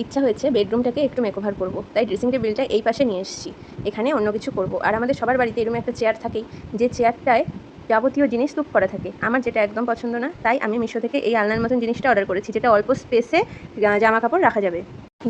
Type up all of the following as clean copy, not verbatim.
ইচ্ছা হয়েছে বেডরুমটাকে একটু মেকওভার করব, তাই ড্রেসিং টেবিলটা এই পাশে নিয়ে এসেছি। এখানে অন্য কিছু করব। আর আমাদের সবার বাড়িতে এরকম একটা চেয়ার থাকেই, যে চেয়ারটায় যাবতীয় জিনিস স্তূপ করা থাকে। আমার যেটা একদম পছন্দ না, তাই আমি মিশো থেকে এই আলনার মতন জিনিসটা অর্ডার করেছি, যেটা অল্প স্পেসে জামা কাপড় রাখা যাবে।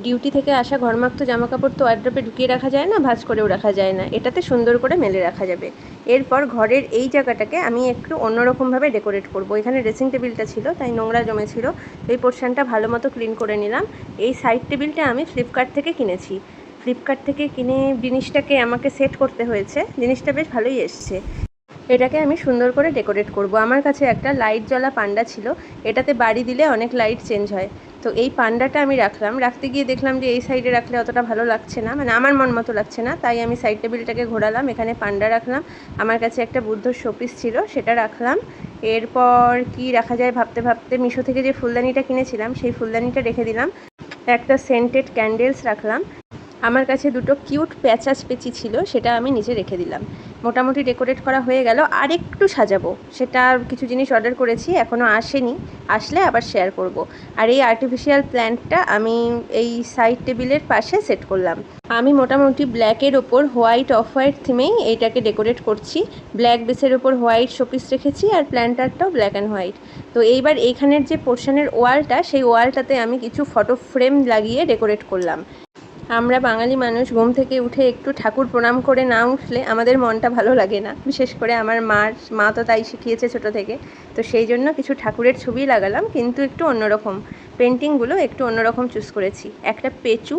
ডিউটি থেকে আসা ঘরমাক্ত জামা কাপড় তো ওয়ারড্রপে ঢুকিয়ে রাখা যায় না, ভাঁজ করেও রাখা যায় না, এটাতে সুন্দর করে মেলে রাখা যাবে। এরপর ঘরের এই জায়গাটাকে আমি একটু অন্যরকমভাবে ডেকোরেট করব। এখানে ড্রেসিং টেবিলটা ছিল, তাই নোংরা জমেছিল, এই পোর্শনটা ভালো মতো ক্লিন করে নিলাম। এই সাইড টেবিলটা আমি ফ্লিপকার্ট থেকে কিনেছি। ফ্লিপকার্ট থেকে কিনে জিনিসটাকে আমাকে সেট করতে হয়েছে, জিনিসটা বেশ ভালোই এসছে। এটাকে আমি সুন্দর করে ডেকোরেট করব। আমার কাছে একটা লাইট জ্বলা পান্ডা ছিল, এটাতে বাড়ি দিলে অনেক লাইট চেঞ্জ হয়। তো এই পান্ডাটা আমি রাখলাম, রাখতে গিয়ে দেখলাম যে এই সাইডে রাখলে অতটা ভালো লাগছে না, মানে আমার মন মতো লাগছে না, তাই আমি সাইড টেবিলটাকে ঘোরালাম, এখানে পান্ডা রাখলাম। আমার কাছে একটা বুদ্ধর শোপিস ছিল, সেটা রাখলাম। এরপর কি রাখা যায় ভাবতে ভাবতে মিশো থেকে যে ফুলদানিটা কিনেছিলাম সেই ফুলদানিটা রেখে দিলাম। একটা সেন্টেড ক্যান্ডেলস রাখলাম। আমার কাছে দুটো কিউট প্যাচাস পেচি ছিল, সেটা আমি নিচে রেখে দিলাম। মোটামুটি ডেকোরেট করা হয়ে গেল। আর একটু সাজাবো, সেটা কিছু জিনিস অর্ডার করেছি, এখনও আসেনি, আসলে আবার শেয়ার করব। আর এই আর্টিফিশিয়াল প্ল্যান্টটা আমি এই সাইড টেবিলের পাশে সেট করলাম। আমি মোটামুটি ব্ল্যাকের ওপর হোয়াইট অফ হোয়াইট থিমেই এইটাকে ডেকোরেট করছি। ব্ল্যাক বেসের ওপর হোয়াইট শোপিস রেখেছি, আর প্ল্যান্টারটাও ব্ল্যাক অ্যান্ড হোয়াইট। তো এইবার এইখানের যে পোর্শনের ওয়ালটা, সেই ওয়ালটাতে আমি কিছু ফটো ফ্রেম লাগিয়ে ডেকোরেট করলাম। আমরা বাঙালি মানুষ ঘুম থেকে উঠে একটু ঠাকুর প্রণাম করে না উঠলে আমাদের মনটা ভালো লাগে না, বিশেষ করে আমার মা তো তাই শিখিয়েছে ছোটো থেকে। তো সেই জন্য কিছু ঠাকুরের ছবি লাগালাম, কিন্তু একটু অন্যরকম, পেন্টিংগুলো একটু অন্যরকম চুজ করেছি। একটা পেঁচু,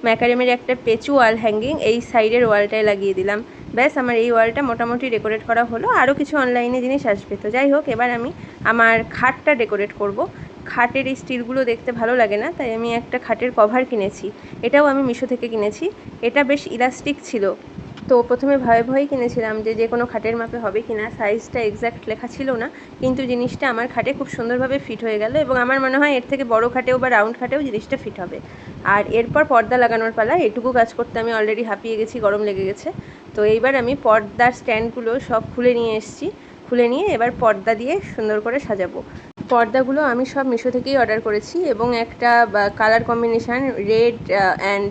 ম্যাকারেমের একটা পেঁচু ওয়াল হ্যাঙ্গিং এই সাইডের ওয়ালটায় লাগিয়ে দিলাম। ব্যাস, আমার এই ওয়ালটা মোটামুটি ডেকোরেট করা হলো। আরও কিছু অনলাইনে জিনিস আসবে। তো যাই হোক, এবার আমি আমার খাটটা ডেকোরেট করব। খাটের এই স্টিলগুলো দেখতে ভালো লাগে না, তাই আমি একটা খাটের কভার কিনেছি, এটাও আমি মিশো থেকে কিনেছি। এটা বেশ ইলাস্টিক ছিল। তো প্রথমে ভয়ে ভয়েই কিনেছিলাম যে কোনো খাটের মাপে হবে কি না, সাইজটা এক্স্যাক্ট লেখা ছিল না, কিন্তু জিনিসটা আমার খাটে খুব সুন্দরভাবে ফিট হয়ে গেল, এবং আমার মনে হয় এর থেকে বড় খাটেও বা রাউন্ড খাটেও জিনিসটা ফিট হবে। আর এরপর পর্দা লাগানোর পালা। এটুকু কাজ করতে আমি অলরেডি হাঁপিয়ে গেছি, গরম লেগে গেছে। তো এইবার আমি পর্দার স্ট্যান্ডগুলো সব খুলে নিয়ে এসেছি। খুলে নিয়ে এবার পর্দা দিয়ে সুন্দর করে সাজাবো। পর্দাগুলো আমি সব মিশো থেকেই অর্ডার করেছি, এবং একটা কালার কম্বিনেশান রেড অ্যান্ড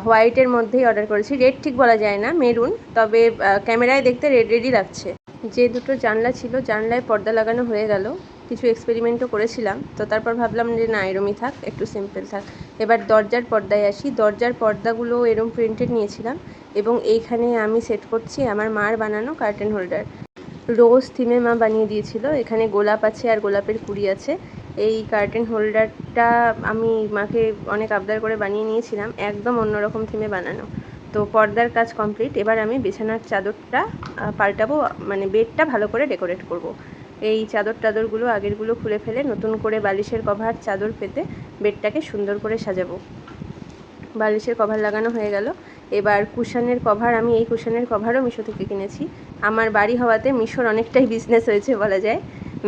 হোয়াইটের মধ্যেই অর্ডার করেছি। রেড ঠিক বলা যায় না, মেরুন, তবে ক্যামেরায় দেখতে রেড রেডই লাগছে। যে দুটো জানলা ছিল, জানলায় পর্দা লাগানো হয়ে গেল। কিছু এক্সপেরিমেন্টও করেছিলাম, তো তারপর ভাবলাম যে না, এরমই থাক, একটু সিম্পল থাক। এবার দরজার পর্দায় আসি। দরজার পর্দাগুলো এরম প্রিন্টেড নিয়েছিলাম, এবং এইখানে আমি সেট করছি আমার মার বানানো কার্টেন হোল্ডার। রোজ থিমে মা বানিয়ে দিয়েছিল, এখানে গোলাপ আছে আর গোলাপের কুড়ি আছে। এই কার্টেন হোল্ডারটা আমি মাকে অনেক আবদার করে বানিয়ে নিয়েছিলাম, একদম অন্যরকম থিমে বানানো। তো পর্দার কাজ কমপ্লিট। এবার আমি বিছানার চাদরটা পাল্টাবো, মানে বেডটা ভালো করে ডেকোরেট করব। এই চাদরগুলো আগেরগুলো খুলে ফেলে নতুন করে বালিশের কভার চাদর পেতে বেডটাকে সুন্দর করে সাজাবো। বালিশের কভার লাগানো হয়ে গেল। এবার কুশনের কভার, আমি এই কুশনের কভারও মিশো থেকে কিনেছি। আমার বাড়ি হওয়াতে মিশোর অনেকটাই বিজনেস হয়েছে বলা যায়।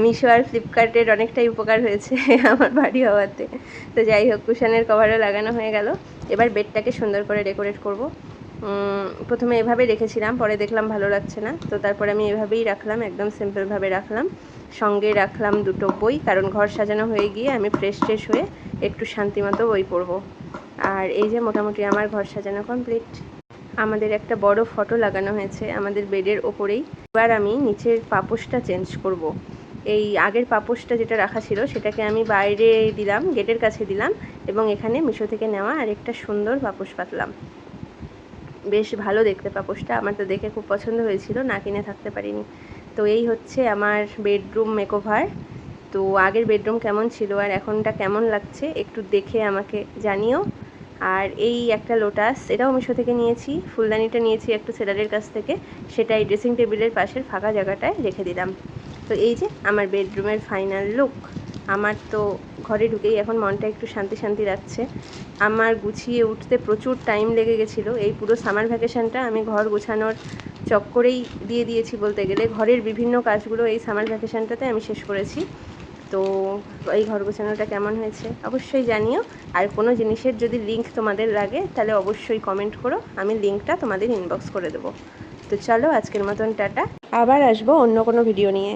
মিশো আর ফ্লিপকার্টের অনেকটাই উপকার হয়েছে আমার বাড়ি হওয়াতে। তো যাই হোক, কুশনের কভারও লাগানো হয়ে গেল। এবার বেডটাকে সুন্দর করে ডেকোরেট করব। প্রথমে এভাবে রেখেছিলাম, পরে দেখলাম ভালো লাগছে না, তো তারপরে আমি এভাবেই রাখলাম, একদম সিম্পলভাবে রাখলাম। সঙ্গে রাখলাম দুটো বই, কারণ ঘর সাজানো হয়ে গিয়ে আমি ফ্রেশ হয়ে একটু শান্তিমতো বই পড়ব। আর এই যে মোটামুটি আমার ঘর সাজানো কমপ্লিট। আমাদের একটা বড় ফটো লাগানো হয়েছে আমাদের বেডের ওপরেই। এবার আমি নিচের পাপোশটা চেঞ্জ করব। এই আগের পাপোশটা যেটা রাখা ছিল সেটাকে আমি বাইরে দিলাম, গেটের কাছে দিলাম, এবং এখানে মিশো থেকে নেওয়া আরেকটা সুন্দর পাপোশ পাতলাম। বেশ ভালো দেখতে পাপোশটা, আমার তো দেখে খুব পছন্দ হয়েছিল, না কিনে থাকতে পারিনি। তো এই হচ্ছে আমার বেডরুম মেকওভার। তো আগের বেডরুম কেমন ছিল আর এখনটা কেমন লাগছে একটু দেখে আমাকে জানিও। আর এই একটা লোটাস, এটাও মিশো থেকে নিয়েছি। ফুলদানিটা নিয়েছি একটু সেলারের কাছ থেকে, সেটাই ড্রেসিং টেবিলের পাশের ফাঁকা জায়গাটায় রেখে দিলাম। তো এই যে আমার বেডরুমের ফাইনাল লুক। আমার তো ঘরে ঢুকেই এখন মনটা একটু শান্তি শান্তি লাগছে। আমার গুছিয়ে উঠতে প্রচুর টাইম লেগে গেছিলো। এই পুরো সামার ভ্যাকেশানটা আমি ঘর গোছানোর চক্করেই দিয়ে দিয়েছি বলতে গেলে। ঘরের বিভিন্ন কাজগুলো এই সামার ভ্যাকেশানটাতে আমি শেষ করেছি। তো এই ঘর গোছানোটা কেমন হয়েছে অবশ্যই জানিও। আর কোনো জিনিসের যদি লিঙ্ক তোমাদের লাগে তাহলে অবশ্যই কমেন্ট করো, আমি লিঙ্কটা তোমাদের ইনবক্স করে দেবো। তো চলো, আজকের মতন টাটা, আবার আসবো অন্য কোনো ভিডিও নিয়ে।